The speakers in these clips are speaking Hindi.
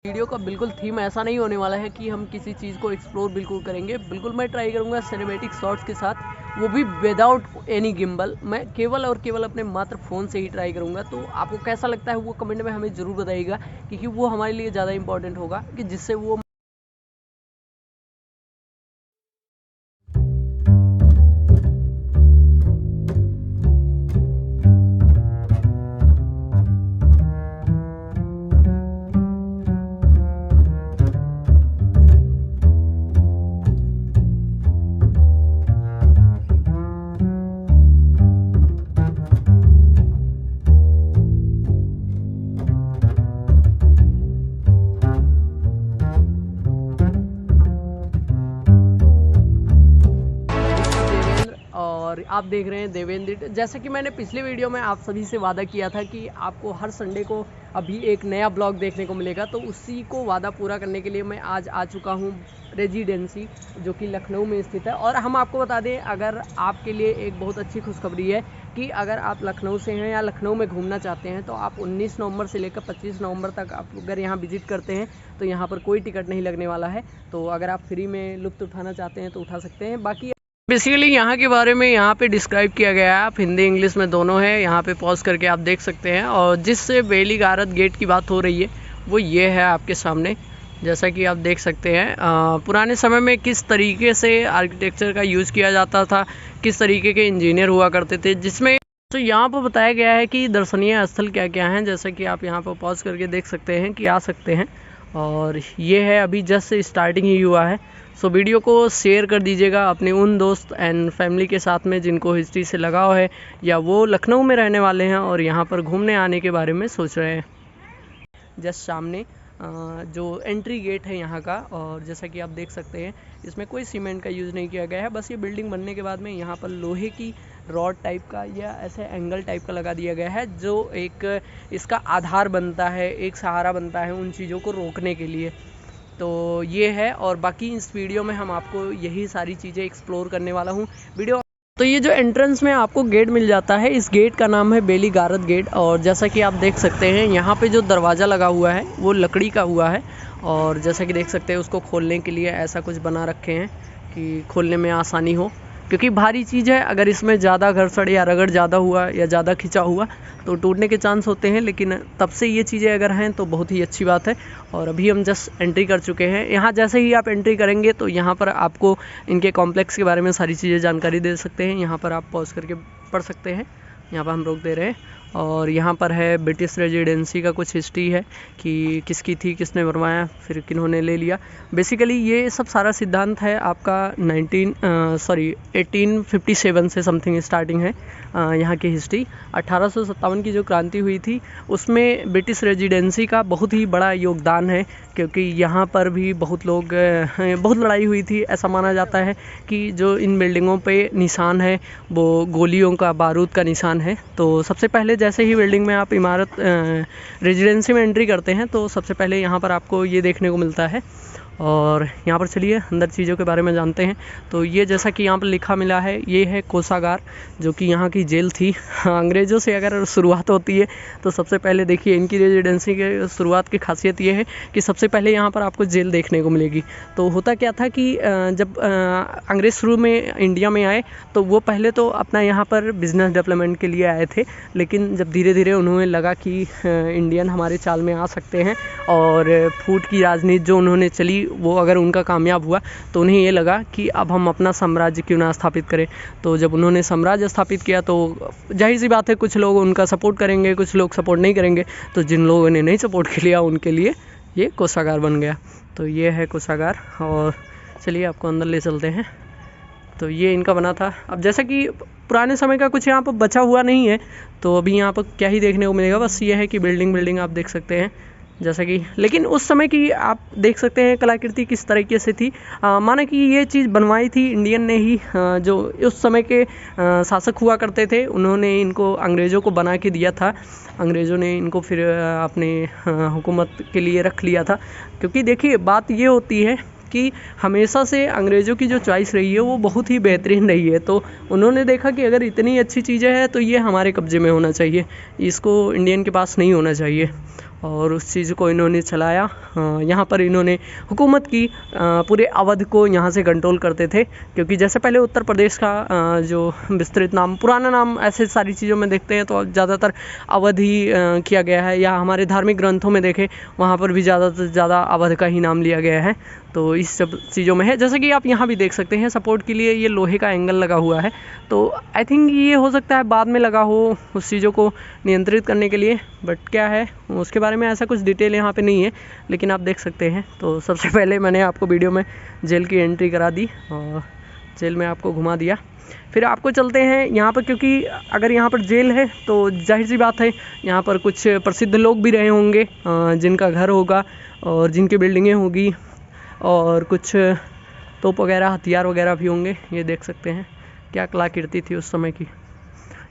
वीडियो का बिल्कुल थीम ऐसा नहीं होने वाला है कि हम किसी चीज़ को एक्सप्लोर बिल्कुल करेंगे। बिल्कुल मैं ट्राई करूँगा सिनेमैटिक शॉट्स के साथ, वो भी विदाउट एनी गिम्बल। मैं केवल और केवल अपने मात्र फ़ोन से ही ट्राई करूँगा। तो आपको कैसा लगता है वो कमेंट में हमें ज़रूर बताइएगा, क्योंकि वो हमारे लिए ज़्यादा इंपॉर्टेंट होगा कि जिससे वो और आप देख रहे हैं देवेंद्र। जैसा कि मैंने पिछले वीडियो में आप सभी से वादा किया था कि आपको हर संडे को अभी एक नया ब्लॉग देखने को मिलेगा, तो उसी को वादा पूरा करने के लिए मैं आज आ चुका हूँ रेजिडेंसी, जो कि लखनऊ में स्थित है। और हम आपको बता दें, अगर आपके लिए एक बहुत अच्छी खुशखबरी है कि अगर आप लखनऊ से हैं या लखनऊ में घूमना चाहते हैं, तो आप 19 नवंबर से लेकर 25 नवंबर तक आप अगर यहाँ विजिट करते हैं तो यहाँ पर कोई टिकट नहीं लगने वाला है। तो अगर आप फ्री में लुत्फ़ उठाना चाहते हैं तो उठा सकते हैं। बाकी बेसिकली यहाँ के बारे में यहाँ पे डिस्क्राइब किया गया है, आप हिंदी इंग्लिश में दोनों है, यहाँ पे पॉज करके आप देख सकते हैं। और जिससे बेली गारद गेट की बात हो रही है वो ये है आपके सामने। जैसा कि आप देख सकते हैं पुराने समय में किस तरीके से आर्किटेक्चर का यूज़ किया जाता था, किस तरीके के इंजीनियर हुआ करते थे, जिसमें तो यहाँ पर बताया गया है कि दर्शनीय स्थल क्या क्या हैं। जैसा कि आप यहाँ पर पॉज करके देख सकते हैं कि आ सकते हैं। और ये है अभी जस्ट स्टार्टिंग ही हुआ है। सो वीडियो को शेयर कर दीजिएगा अपने उन दोस्त एंड फैमिली के साथ में जिनको हिस्ट्री से लगाव है, या वो लखनऊ में रहने वाले हैं और यहाँ पर घूमने आने के बारे में सोच रहे हैं। जस्ट सामने जो एंट्री गेट है यहाँ का, और जैसा कि आप देख सकते हैं इसमें कोई सीमेंट का यूज़ नहीं किया गया है। बस ये बिल्डिंग बनने के बाद में यहाँ पर लोहे की रॉड टाइप का या ऐसे एंगल टाइप का लगा दिया गया है, जो एक इसका आधार बनता है, एक सहारा बनता है उन चीज़ों को रोकने के लिए। तो ये है, और बाकी इस वीडियो में हम आपको यही सारी चीज़ें एक्सप्लोर करने वाला हूँ वीडियो। तो ये जो एंट्रेंस में आपको गेट मिल जाता है, इस गेट का नाम है बेली गारद गेट। और जैसा कि आप देख सकते हैं यहाँ पे जो दरवाज़ा लगा हुआ है वो लकड़ी का हुआ है। और जैसा कि देख सकते हैं उसको खोलने के लिए ऐसा कुछ बना रखे हैं कि खोलने में आसानी हो, क्योंकि भारी चीज़ है। अगर इसमें ज़्यादा घर्षण या रगड़ ज़्यादा हुआ या ज़्यादा खिंचा हुआ तो टूटने के चांस होते हैं, लेकिन तब से ये चीज़ें अगर हैं तो बहुत ही अच्छी बात है। और अभी हम जस्ट एंट्री कर चुके हैं। यहाँ जैसे ही आप एंट्री करेंगे तो यहाँ पर आपको इनके कॉम्प्लेक्स के बारे में सारी चीज़ें जानकारी दे सकते हैं। यहाँ पर आप पॉज करके पढ़ सकते हैं, यहाँ पर हम रोक दे रहे हैं। और यहाँ पर है ब्रिटिश रेजिडेंसी का कुछ हिस्ट्री है कि किसकी थी, किसने बनवाया, फिर किन्होंने ले लिया। बेसिकली ये सब सारा सिद्धांत है आपका 1857 से समथिंग स्टार्टिंग है यहाँ की हिस्ट्री। 1857 की जो क्रांति हुई थी उसमें ब्रिटिश रेजिडेंसी का बहुत ही बड़ा योगदान है, क्योंकि यहाँ पर भी बहुत लड़ाई हुई थी। ऐसा माना जाता है कि जो इन बिल्डिंगों पे निशान है वो गोलियों का, बारूद का निशान है। तो सबसे पहले जैसे ही बिल्डिंग में आप इमारत रेजिडेंसी में एंट्री करते हैं तो सबसे पहले यहाँ पर आपको ये देखने को मिलता है। और यहाँ पर चलिए अंदर चीज़ों के बारे में जानते हैं। तो ये जैसा कि यहाँ पर लिखा मिला है, ये है कोषागार, जो कि यहाँ की जेल थी। अंग्रेज़ों से अगर शुरुआत होती है तो सबसे पहले देखिए इनकी रेजिडेंसी के शुरुआत की खासियत ये है कि सबसे पहले यहाँ पर आपको जेल देखने को मिलेगी। तो होता क्या था कि जब अंग्रेज़ शुरू में इंडिया में आए तो वो पहले तो अपना यहाँ पर बिज़नेस डेवलपमेंट के लिए आए थे, लेकिन जब धीरे धीरे उन्हें लगा कि इंडियन हमारे चाल में आ सकते हैं, और फूट की राजनीति जो उन्होंने चली वो अगर उनका कामयाब हुआ तो उन्हें ये लगा कि अब हम अपना साम्राज्य क्यों ना स्थापित करें। तो जब उन्होंने साम्राज्य स्थापित किया तो जाहिर सी बात है कुछ लोग उनका सपोर्ट करेंगे, कुछ लोग सपोर्ट नहीं करेंगे। तो जिन लोगों ने नहीं सपोर्ट किया उनके लिए ये कोषागार बन गया। तो ये है कोषागार, और चलिए आपको अंदर ले चलते हैं। तो ये इनका बना था। अब जैसा कि पुराने समय का कुछ यहाँ पर बचा हुआ नहीं है, तो अभी यहाँ पर क्या ही देखने को मिलेगा, बस ये है कि बिल्डिंग आप देख सकते हैं जैसा कि। लेकिन उस समय की आप देख सकते हैं कलाकृति किस तरीके से थी। माना कि ये चीज़ बनवाई थी इंडियन ने ही, जो उस समय के शासक हुआ करते थे, उन्होंने इनको अंग्रेज़ों को बना के दिया था। अंग्रेज़ों ने इनको फिर अपने हुकूमत के लिए रख लिया था। क्योंकि देखिए बात ये होती है कि हमेशा से अंग्रेज़ों की जो चॉइस रही है वो बहुत ही बेहतरीन रही है। तो उन्होंने देखा कि अगर इतनी अच्छी चीज़ें हैं तो ये हमारे कब्ज़े में होना चाहिए, इसको इंडियन के पास नहीं होना चाहिए। और उस चीज़ को इन्होंने चलाया। यहाँ पर इन्होंने हुकूमत की पूरे अवध को यहाँ से कंट्रोल करते थे, क्योंकि जैसे पहले उत्तर प्रदेश का जो विस्तृत नाम, पुराना नाम ऐसे सारी चीज़ों में देखते हैं तो ज़्यादातर अवध ही किया गया है, या हमारे धार्मिक ग्रंथों में देखें वहाँ पर भी ज़्यादा से ज़्यादा अवध का ही नाम लिया गया है। तो इस सब चीज़ों में है, जैसे कि आप यहाँ भी देख सकते हैं सपोर्ट के लिए ये लोहे का एंगल लगा हुआ है। तो आई थिंक ये हो सकता है बाद में लगा हो उस चीज़ों को नियंत्रित करने के लिए, बट क्या है उसके बारे में ऐसा कुछ डिटेल यहाँ पे नहीं है, लेकिन आप देख सकते हैं। तो सबसे पहले मैंने आपको वीडियो में जेल की एंट्री करा दी और जेल में आपको घुमा दिया। फिर आपको चलते हैं यहाँ पर, क्योंकि अगर यहाँ पर जेल है तो जाहिर सी बात है यहाँ पर कुछ प्रसिद्ध लोग भी रहे होंगे जिनका घर होगा और जिनकी बिल्डिंगें होगी, और कुछ तोप वगैरह हथियार वगैरह भी होंगे। ये देख सकते हैं क्या कलाकृति थी उस समय की।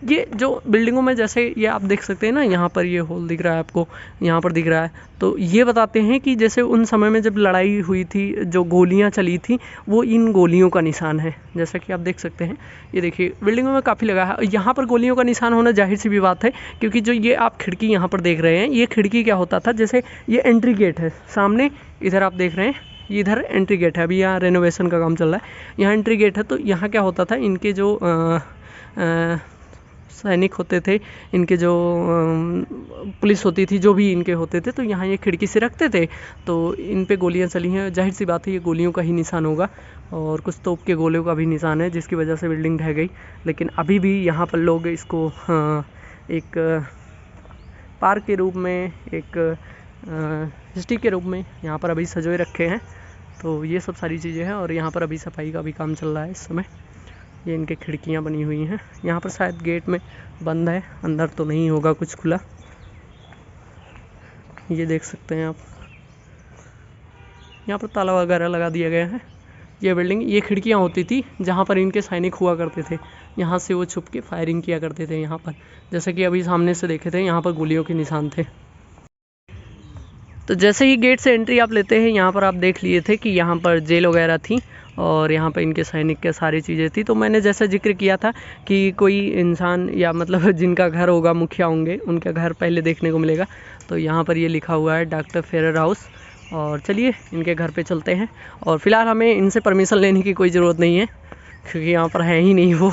ये जो बिल्डिंगों में जैसे ये आप देख सकते हैं ना, यहाँ पर ये होल दिख रहा है आपको, यहाँ पर दिख रहा है, तो ये बताते हैं कि जैसे उन समय में जब लड़ाई हुई थी, जो गोलियाँ चली थी वो इन गोलियों का निशान है। जैसा कि आप देख सकते हैं, ये देखिए बिल्डिंगों में काफ़ी लगा है। यहाँ पर गोलियों का निशान होना जाहिर सी भी बात है, क्योंकि जो ये आप खिड़की यहाँ पर देख रहे हैं, ये खिड़की क्या होता था, जैसे ये एंट्री गेट है सामने, इधर आप देख रहे हैं इधर एंट्री गेट है, अभी यहाँ रेनोवेशन का काम चल रहा है, यहाँ एंट्री गेट है। तो यहाँ क्या होता था, इनके जो सैनिक होते थे, इनके जो पुलिस होती थी, जो भी इनके होते थे, तो यहाँ ये खिड़की से रखते थे। तो इन पे गोलियाँ चली हैं, जाहिर सी बात है ये गोलियों का ही निशान होगा, और कुछ तोप के गोलियों का भी निशान है, जिसकी वजह से बिल्डिंग ढह गई। लेकिन अभी भी यहाँ पर लोग इसको एक पार्क के रूप में, एक हिस्ट्री के रूप में यहाँ पर अभी सजोए रखे हैं। तो ये सब सारी चीज़ें हैं, और यहाँ पर अभी सफाई का भी काम चल रहा है इस समय। ये इनके खिड़कियाँ बनी हुई हैं, यहाँ पर शायद गेट में बंद है, अंदर तो नहीं होगा कुछ खुला। ये देख सकते हैं आप, यहाँ पर ताला वगैरह लगा दिया गया है। ये बिल्डिंग, ये खिड़कियाँ होती थी जहाँ पर इनके सैनिक हुआ करते थे, यहाँ से वो छुप के फायरिंग किया करते थे यहाँ पर, जैसे कि अभी सामने से देखे थे यहाँ पर गोलियों के निशान थे। तो जैसे ही गेट से एंट्री आप लेते हैं, यहाँ पर आप देख लिए थे कि यहाँ पर जेल वगैरह थी, और यहाँ पर इनके सैनिक के सारी चीज़ें थी। तो मैंने जैसा जिक्र किया था कि कोई इंसान या मतलब जिनका घर होगा, मुखिया होंगे, उनका घर पहले देखने को मिलेगा। तो यहाँ पर ये लिखा हुआ है डॉक्टर फेरर हाउस। और चलिए इनके घर पे चलते हैं, और फिलहाल हमें इनसे परमिशन लेने की कोई ज़रूरत नहीं है, क्योंकि यहाँ पर है ही नहीं वो।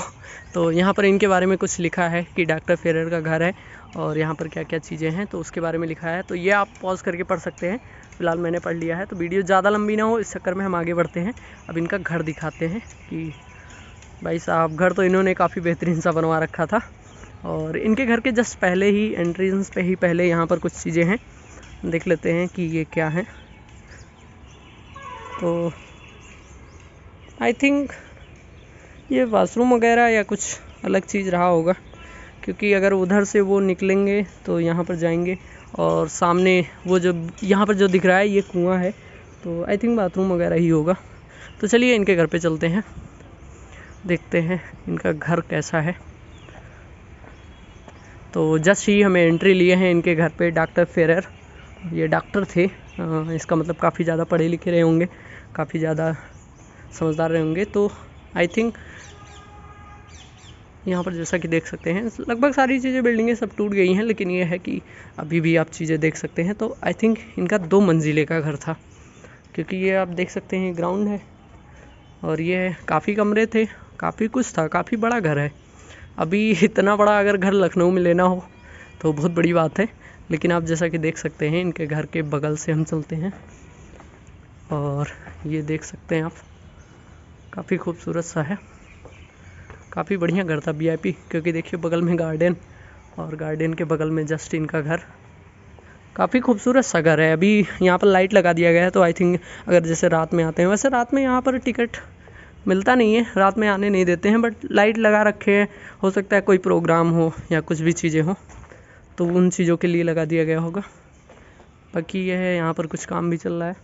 तो यहाँ पर इनके बारे में कुछ लिखा है कि डॉक्टर फेरर का घर है, और यहाँ पर क्या क्या चीज़ें हैं तो उसके बारे में लिखा है। तो ये आप पॉज करके पढ़ सकते हैं, फिलहाल मैंने पढ़ लिया है। तो वीडियो ज़्यादा लंबी ना हो इस चक्कर में हम आगे बढ़ते हैं। अब इनका घर दिखाते हैं कि भाई साहब, घर तो इन्होंने काफ़ी बेहतरीन सा बनवा रखा था। और इनके घर के जस्ट पहले ही, एंट्रेंस पे ही पहले यहाँ पर कुछ चीज़ें हैं, देख लेते हैं कि ये क्या है। तो आई थिंक ये वाशरूम वगैरह या कुछ अलग चीज़ रहा होगा, क्योंकि अगर उधर से वो निकलेंगे तो यहाँ पर जाएंगे, और सामने वो जो यहाँ पर जो दिख रहा है ये कुआं है, तो आई थिंक बाथरूम वगैरह ही होगा। तो चलिए इनके घर पे चलते हैं, देखते हैं इनका घर कैसा है। तो जस्ट ही हमें एंट्री लिए हैं इनके घर पे डॉक्टर फेरर, ये डॉक्टर थे, इसका मतलब काफ़ी ज़्यादा पढ़े लिखे रहे होंगे, काफ़ी ज़्यादा समझदार रहे होंगे। तो आई थिंक यहाँ पर जैसा कि देख सकते हैं लगभग सारी चीज़ें, बिल्डिंगें सब टूट गई हैं, लेकिन ये है कि अभी भी आप चीज़ें देख सकते हैं। तो आई थिंक इनका 2 मंजिले का घर था, क्योंकि ये आप देख सकते हैं ग्राउंड है, और ये काफ़ी कमरे थे, काफ़ी कुछ था, काफ़ी बड़ा घर है। अभी इतना बड़ा अगर घर लखनऊ में लेना हो तो बहुत बड़ी बात है। लेकिन आप जैसा कि देख सकते हैं इनके घर के बगल से हम चलते हैं, और ये देख सकते हैं आप, काफ़ी खूबसूरत सा है, काफ़ी बढ़िया घर था VIP, क्योंकि देखिए बगल में गार्डन, और गार्डन के बगल में जस्ट इनका घर, काफ़ी खूबसूरत सा घर है। अभी यहाँ पर लाइट लगा दिया गया है, तो आई थिंक अगर जैसे रात में आते हैं, वैसे रात में यहाँ पर टिकट मिलता नहीं है, रात में आने नहीं देते हैं, बट लाइट लगा रखे हैं, हो सकता है कोई प्रोग्राम हो या कुछ भी चीज़ें हो तो उन चीज़ों के लिए लगा दिया गया होगा। बाकी ये है, यहाँ पर कुछ काम भी चल रहा है,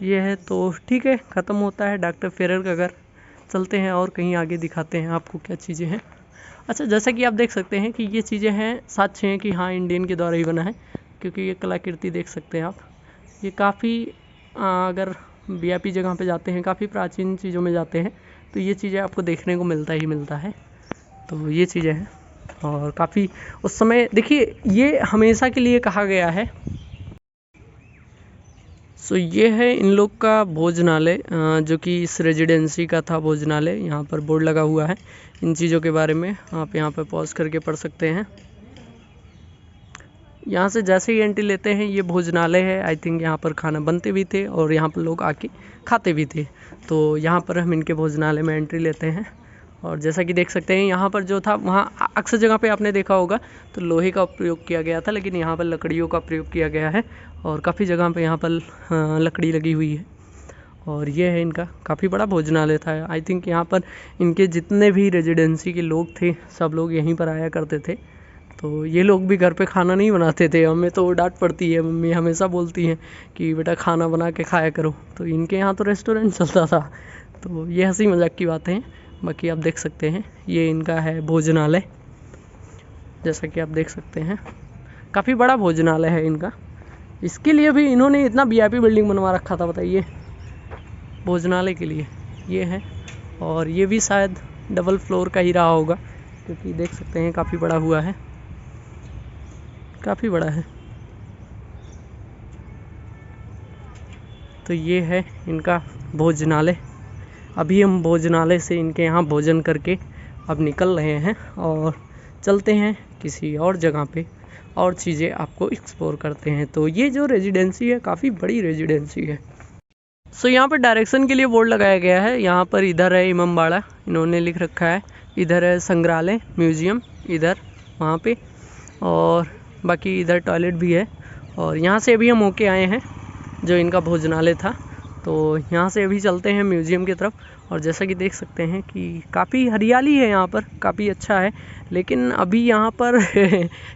ये है। तो ठीक है, ख़त्म होता है डॉक्टर फेरर का घर। चलते हैं और कहीं आगे दिखाते हैं आपको क्या चीज़ें हैं। अच्छा, जैसा कि आप देख सकते हैं कि ये चीज़ें हैं, साक्ष्य हैं कि हाँ इंडियन के द्वारा ही बना है, क्योंकि ये कलाकृति देख सकते हैं आप, ये काफ़ी अगर VIP जगह पे जाते हैं, काफ़ी प्राचीन चीज़ों में जाते हैं, तो ये चीज़ें आपको देखने को मिलता ही मिलता है। तो ये चीज़ें हैं। और काफ़ी उस समय देखिए ये हमेशा के लिए कहा गया है। सो ये है इन लोग का भोजनालय, जो कि इस रेजिडेंसी का था भोजनालय। यहाँ पर बोर्ड लगा हुआ है इन चीज़ों के बारे में, आप यहाँ पर पॉज करके पढ़ सकते हैं। यहाँ से जैसे ही एंट्री लेते हैं ये भोजनालय है। आई थिंक यहाँ पर खाना बनते भी थे और यहाँ पर लोग आके खाते भी थे। तो यहाँ पर हम इनके भोजनालय में एंट्री लेते हैं और जैसा कि देख सकते हैं यहाँ पर जो था वहाँ अक्सर जगह पे आपने देखा होगा तो लोहे का प्रयोग किया गया था, लेकिन यहाँ पर लकड़ियों का प्रयोग किया गया है और काफ़ी जगह पे यहाँ पर लकड़ी लगी हुई है। और ये है इनका काफ़ी बड़ा भोजनालय था। आई थिंक यहाँ पर इनके जितने भी रेजिडेंसी के लोग थे सब लोग यहीं पर आया करते थे। तो ये लोग भी घर पे खाना नहीं बनाते थे, हमें तो डांट पड़ती है, मम्मी हमेशा बोलती हैं कि बेटा खाना बना के खाया करो। तो इनके यहाँ तो रेस्टोरेंट चलता था। तो ये हंसी मजाक की बातें हैं। बाकी आप देख सकते हैं ये इनका है भोजनालय, जैसा कि आप देख सकते हैं काफ़ी बड़ा भोजनालय है इनका। इसके लिए भी इन्होंने इतना वीआईपी बिल्डिंग बनवा रखा था, बताइए, भोजनालय के लिए। ये है और ये भी शायद डबल फ्लोर का ही रहा होगा, क्योंकि देख सकते हैं काफ़ी बड़ा हुआ है, काफ़ी बड़ा है। तो ये है इनका भोजनालय। अभी हम भोजनालय से इनके यहाँ भोजन करके अब निकल रहे हैं और चलते हैं किसी और जगह पे और चीज़ें आपको एक्सप्लोर करते हैं। तो ये जो रेजिडेंसी है काफ़ी बड़ी रेजिडेंसी है। सो यहाँ पर डायरेक्शन के लिए बोर्ड लगाया गया है। यहाँ पर इधर है इमामबाड़ा, इन्होंने लिख रखा है। इधर है संग्रहालय म्यूजियम, इधर वहाँ पे, और बाकी इधर टॉयलेट भी है। और यहाँ से अभी हम होके आए हैं जो इनका भोजनालय था, तो यहाँ से अभी चलते हैं म्यूजियम की तरफ। और जैसा कि देख सकते हैं कि काफ़ी हरियाली है यहाँ पर, काफ़ी अच्छा है। लेकिन अभी यहाँ पर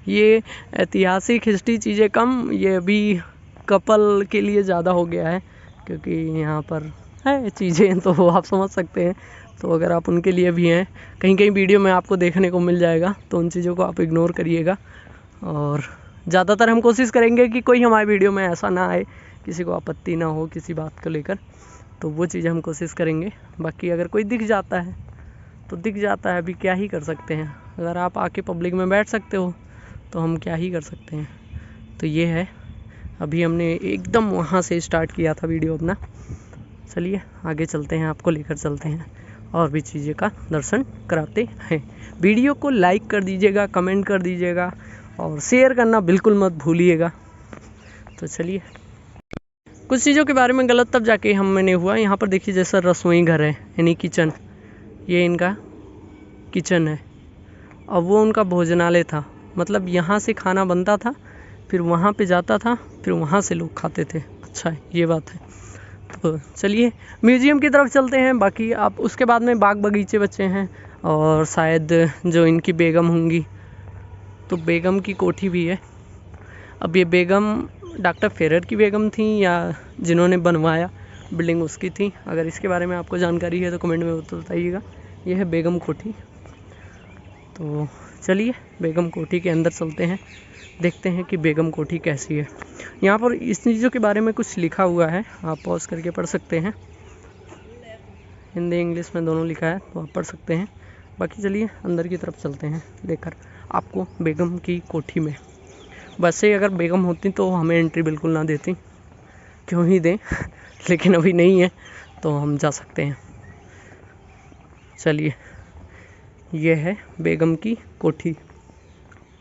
ये ऐतिहासिक हिस्ट्री चीज़ें कम, ये अभी कपल के लिए ज़्यादा हो गया है, क्योंकि यहाँ पर है चीज़ें तो आप समझ सकते हैं। तो अगर आप उनके लिए भी हैं, कहीं कहीं वीडियो में आपको देखने को मिल जाएगा, तो उन चीज़ों को आप इग्नोर करिएगा। और ज़्यादातर हम कोशिश करेंगे कि कोई हमारे वीडियो में ऐसा ना आए, किसी को आपत्ति ना हो किसी बात को लेकर, तो वो चीज़ हम कोशिश करेंगे। बाकी अगर कोई दिख जाता है तो दिख जाता है, अभी क्या ही कर सकते हैं। अगर आप आके पब्लिक में बैठ सकते हो तो हम क्या ही कर सकते हैं। तो ये है, अभी हमने एकदम वहाँ से स्टार्ट किया था वीडियो अपना। चलिए आगे चलते हैं, आपको लेकर चलते हैं और भी चीज़ें का दर्शन कराते हैं। वीडियो को लाइक कर दीजिएगा, कमेंट कर दीजिएगा और शेयर करना बिल्कुल मत भूलिएगा। तो चलिए, कुछ चीज़ों के बारे में गलत तब जाके मैंने हुआ। यहाँ पर देखिए जैसा रसोई घर है यानी किचन, ये इनका किचन है। अब वो उनका भोजनालय था, मतलब यहाँ से खाना बनता था, फिर वहाँ पे जाता था, फिर वहाँ से लोग खाते थे। अच्छा है, ये बात है। तो चलिए म्यूजियम की तरफ चलते हैं। बाकी आप उसके बाद में बाग बगीचे बचे हैं और शायद जो इनकी बेगम होंगी, तो बेगम की कोठी भी है। अब ये बेगम डॉक्टर फेरर की बेगम थी या जिन्होंने बनवाया बिल्डिंग उसकी थी। अगर इसके बारे में आपको जानकारी है तो कमेंट में बताइएगा। ये है बेगम कोठी। तो चलिए बेगम कोठी के अंदर चलते हैं, देखते हैं कि बेगम कोठी कैसी है। यहाँ पर इस चीज़ों के बारे में कुछ लिखा हुआ है, आप पॉज करके पढ़ सकते हैं। हिंदी इंग्लिश में दोनों लिखा है, तो आप पढ़ सकते हैं। बाकी चलिए अंदर की तरफ चलते हैं लेकर आपको बेगम की कोठी में। वैसे अगर बेगम होती तो हमें एंट्री बिल्कुल ना देती, क्यों ही दें लेकिन अभी नहीं है तो हम जा सकते हैं। चलिए, ये है बेगम की कोठी,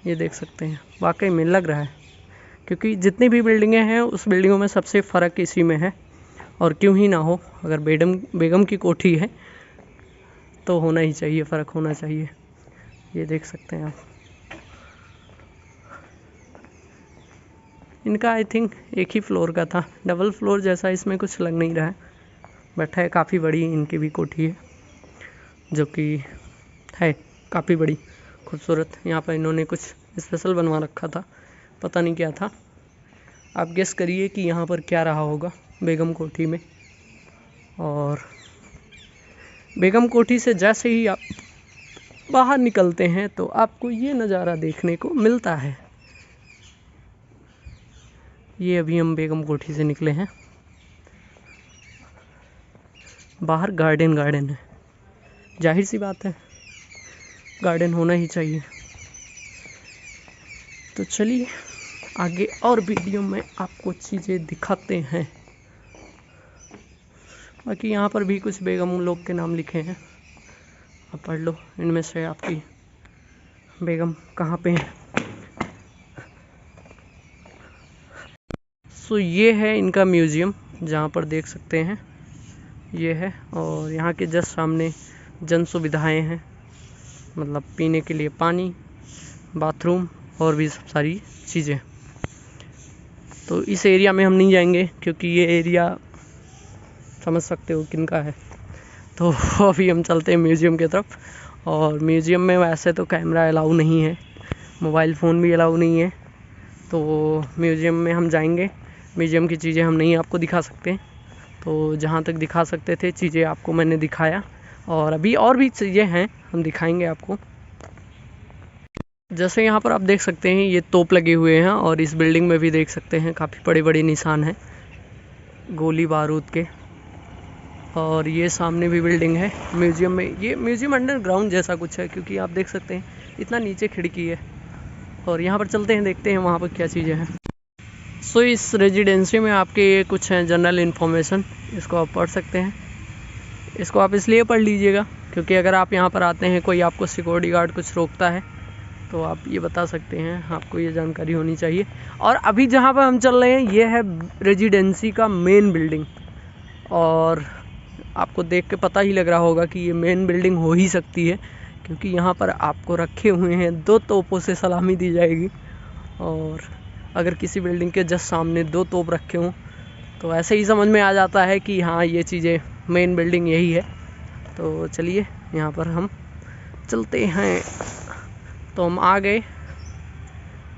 ये देख सकते हैं। वाकई में लग रहा है, क्योंकि जितनी भी बिल्डिंगें हैं उस बिल्डिंगों में सबसे फ़र्क इसी में है। और क्यों ही ना हो, अगर बेगम की कोठी है तो होना ही चाहिए, फ़र्क होना चाहिए। ये देख सकते हैं आप। इनका आई थिंक एक ही फ्लोर का था, डबल फ्लोर जैसा इसमें कुछ लग नहीं रहा है, बट है काफ़ी बड़ी इनकी भी कोठी है, जो कि है काफ़ी बड़ी खूबसूरत। यहाँ पर इन्होंने कुछ स्पेशल बनवा रखा था, पता नहीं क्या था। आप गेस करिए कि यहाँ पर क्या रहा होगा बेगम कोठी में। और बेगम कोठी से जैसे ही आप बाहर निकलते हैं तो आपको ये नज़ारा देखने को मिलता है। ये अभी हम बेगम कोठी से निकले हैं, बाहर गार्डन है, जाहिर सी बात है गार्डन होना ही चाहिए। तो चलिए आगे और वीडियो में आपको चीज़ें दिखाते हैं। बाकी यहाँ पर भी कुछ बेगम लोग के नाम लिखे हैं, आप पढ़ लो। इनमें से आपकी बेगम कहाँ पे है। सो ये है इनका म्यूज़ियम, जहाँ पर देख सकते हैं ये है। और यहाँ के जस्ट सामने जन सुविधाएँ हैं, मतलब पीने के लिए पानी, बाथरूम और भी सब सारी चीज़ें। तो इस एरिया में हम नहीं जाएंगे क्योंकि ये एरिया समझ सकते हो किनका है। तो अभी हम चलते हैं म्यूज़ियम की तरफ। और म्यूज़ियम में वैसे तो कैमरा अलाउ नहीं है, मोबाइल फ़ोन भी अलाउ नहीं है। तो म्यूज़ियम में हम जाएंगे, म्यूज़ियम की चीज़ें हम नहीं आपको दिखा सकते। तो जहाँ तक दिखा सकते थे चीज़ें आपको मैंने दिखाया, और अभी और भी चीज़ें हैं हम दिखाएंगे आपको। जैसे यहाँ पर आप देख सकते हैं ये तोप लगे हुए हैं, और इस बिल्डिंग में भी देख सकते हैं काफ़ी बड़े बड़े निशान हैं गोली बारूद के। और ये सामने भी बिल्डिंग है म्यूज़ियम में। ये म्यूज़ियम अंडरग्राउंड जैसा कुछ है, क्योंकि आप देख सकते हैं इतना नीचे खिड़की है। और यहाँ पर चलते हैं, देखते हैं वहाँ पर क्या चीज़ें हैं। सो इस रेजिडेंसी में आपके ये कुछ हैं जनरल इन्फॉर्मेशन, इसको आप पढ़ सकते हैं। इसको आप इसलिए पढ़ लीजिएगा क्योंकि अगर आप यहाँ पर आते हैं, कोई आपको सिक्योरिटी गार्ड कुछ रोकता है तो आप ये बता सकते हैं, आपको ये जानकारी होनी चाहिए। और अभी जहाँ पर हम चल रहे हैं ये है रेजिडेंसी का मेन बिल्डिंग, और आपको देख के पता ही लग रहा होगा कि ये मेन बिल्डिंग हो ही सकती है, क्योंकि यहाँ पर आपको रखे हुए हैं 2 तोपों से सलामी दी जाएगी। और अगर किसी बिल्डिंग के जस्ट सामने 2 तोप रखे हों तो ऐसे ही समझ में आ जाता है कि हाँ ये चीज़ें मेन बिल्डिंग यही है। तो चलिए यहाँ पर हम चलते हैं। तो हम आ गए,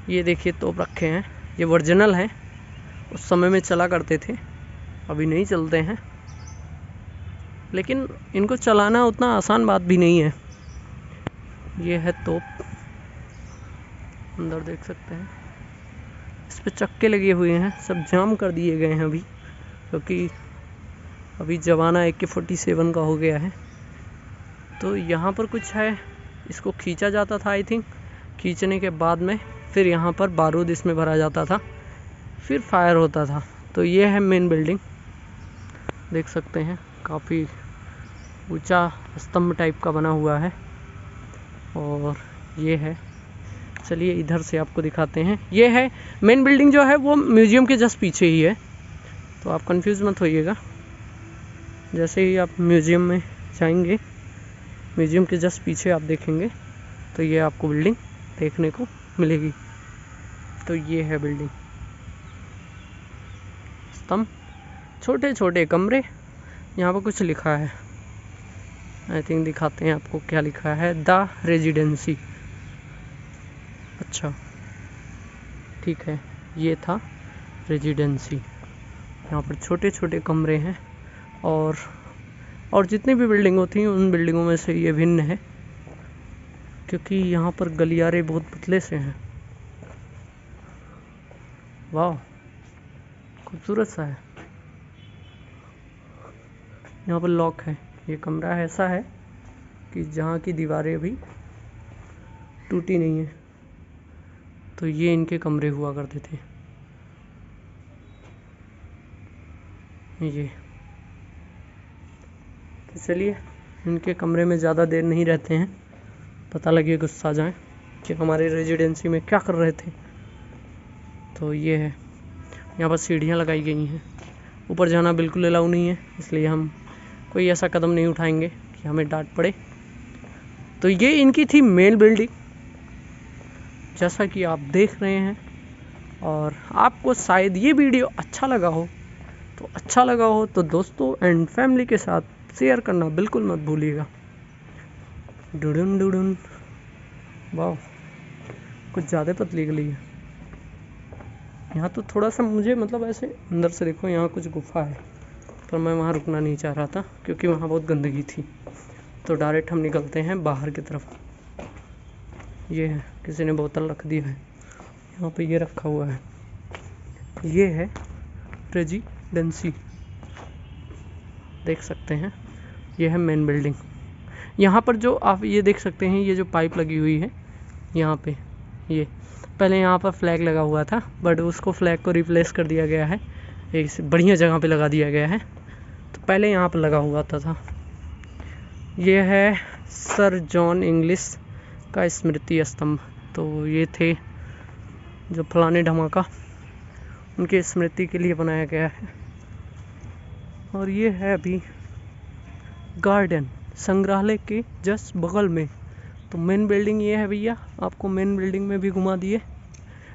ये देखिए तोप रखे हैं, ये ओरिजिनल हैं, उस समय में चला करते थे, अभी नहीं चलते हैं। लेकिन इनको चलाना उतना आसान बात भी नहीं है। ये है तोप, अंदर देख सकते हैं, इस पे चक्के लगे हुए हैं, सब जाम कर दिए गए हैं अभी, क्योंकि अभी ज़माना AK-47 का हो गया है। तो यहाँ पर कुछ है, इसको खींचा जाता था आई थिंक, खींचने के बाद में फिर यहाँ पर बारूद इसमें भरा जाता था, फिर फायर होता था। तो ये है मेन बिल्डिंग, देख सकते हैं काफ़ी ऊंचा स्तंभ टाइप का बना हुआ है। और ये है, चलिए इधर से आपको दिखाते हैं। ये है मेन बिल्डिंग, जो है वो म्यूज़ियम के जस्ट पीछे ही है, तो आप कंफ्यूज मत होइएगा। जैसे ही आप म्यूज़ियम में जाएंगे, म्यूज़ियम के जस्ट पीछे आप देखेंगे तो ये आपको बिल्डिंग देखने को मिलेगी। तो ये है बिल्डिंग, स्तंभ, छोटे छोटे कमरे, यहाँ पर कुछ लिखा है, आई थिंक दिखाते हैं आपको क्या लिखा है, द रेजिडेंसी। अच्छा ठीक है, ये था रेजिडेंसी। यहाँ पर छोटे छोटे कमरे हैं, और जितनी भी बिल्डिंग होती हैं उन बिल्डिंगों में से ये भिन्न है, क्योंकि यहाँ पर गलियारे बहुत पतले से हैं। वाह खूबसूरत सा है। यहाँ पर लॉक है, ये कमरा ऐसा है कि जहाँ की दीवारें अभी टूटी नहीं है। तो ये इनके कमरे हुआ करते थे। ये तो चलिए इनके कमरे में ज़्यादा देर नहीं रहते हैं, पता लगे गुस्सा जाए कि हमारे रेजिडेंसी में क्या कर रहे थे। तो ये है, यहाँ पर सीढ़ियाँ लगाई गई हैं, ऊपर जाना बिल्कुल अलाउ नहीं है, इसलिए हम कोई ऐसा कदम नहीं उठाएंगे कि हमें डांट पड़े। तो ये इनकी थी मेन बिल्डिंग, जैसा कि आप देख रहे हैं। और आपको शायद ये वीडियो अच्छा लगा हो तो दोस्तों एंड फैमिली के साथ शेयर करना बिल्कुल मत भूलिएगा। डुडुन डुडुन, वाह कुछ ज़्यादा पतली गली है। यहाँ तो थोड़ा सा मुझे मतलब ऐसे अंदर से देखो, यहाँ कुछ गुफा है, पर मैं वहाँ रुकना नहीं चाह रहा था क्योंकि वहाँ बहुत गंदगी थी। तो डायरेक्ट हम निकलते हैं बाहर की तरफ। ये है, किसी ने बोतल रख दी है यहाँ पे, ये रखा हुआ है। ये है रेजिडेंसी, देख सकते हैं, ये है मेन बिल्डिंग। यहाँ पर जो आप ये देख सकते हैं, ये जो पाइप लगी हुई है यहाँ पे, ये पहले यहाँ पर फ्लैग लगा हुआ था, बट उसको फ्लैग को रिप्लेस कर दिया गया है, एक बढ़िया जगह पे लगा दिया गया है। तो पहले यहाँ पर लगा हुआ था। ये है सर जॉन इंग्लिश का स्मृति स्तंभ। तो ये थे जो फलाने ढमाका, उनके स्मृति के लिए बनाया गया है। और ये है अभी गार्डन, संग्रहालय के जस्ट बगल में। तो मेन बिल्डिंग ये है भैया, आपको मेन बिल्डिंग में भी घुमा दिए।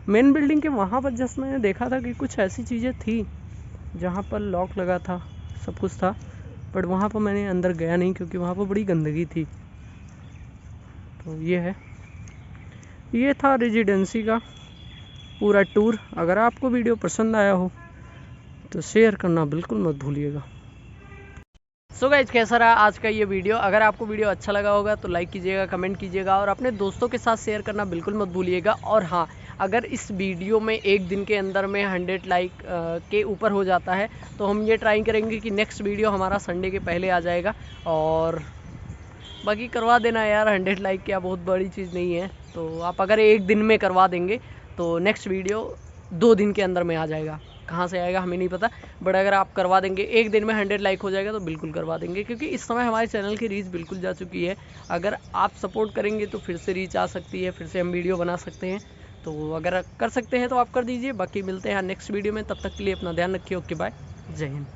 मेन बिल्डिंग के वहाँ पर जस्ट मैंने देखा था कि कुछ ऐसी चीज़ें थी जहाँ पर लॉक लगा था, सब कुछ था, बट वहाँ पर मैंने अंदर गया नहीं क्योंकि वहाँ पर बड़ी गंदगी थी। तो ये है, ये था रेजिडेंसी का पूरा टूर। अगर आपको वीडियो पसंद आया हो तो शेयर करना बिल्कुल मत भूलिएगा। सो गाइस, कैसा रहा आज का ये वीडियो? अगर आपको वीडियो अच्छा लगा होगा तो लाइक कीजिएगा, कमेंट कीजिएगा और अपने दोस्तों के साथ शेयर करना बिल्कुल मत भूलिएगा। और हाँ, अगर इस वीडियो में एक दिन के अंदर में 100 लाइक के ऊपर हो जाता है तो हम ये ट्राई करेंगे कि नेक्स्ट वीडियो हमारा संडे के पहले आ जाएगा। और बाकी करवा देना यार, 100 लाइक क्या बहुत बड़ी चीज़ नहीं है। तो आप अगर एक दिन में करवा देंगे तो नेक्स्ट वीडियो 2 दिन के अंदर में आ जाएगा। कहाँ से आएगा हमें नहीं पता, बट अगर आप करवा देंगे एक दिन में 100 लाइक हो जाएगा तो बिल्कुल करवा देंगे, क्योंकि इस समय हमारे चैनल की रीच बिल्कुल जा चुकी है। अगर आप सपोर्ट करेंगे तो फिर से रीच आ सकती है, फिर से हम वीडियो बना सकते हैं। तो अगर कर सकते हैं तो आप कर दीजिए। बाकी मिलते हैं नेक्स्ट वीडियो में, तब तक के लिए अपना ध्यान रखिए। ओके बाय, जय हिंद।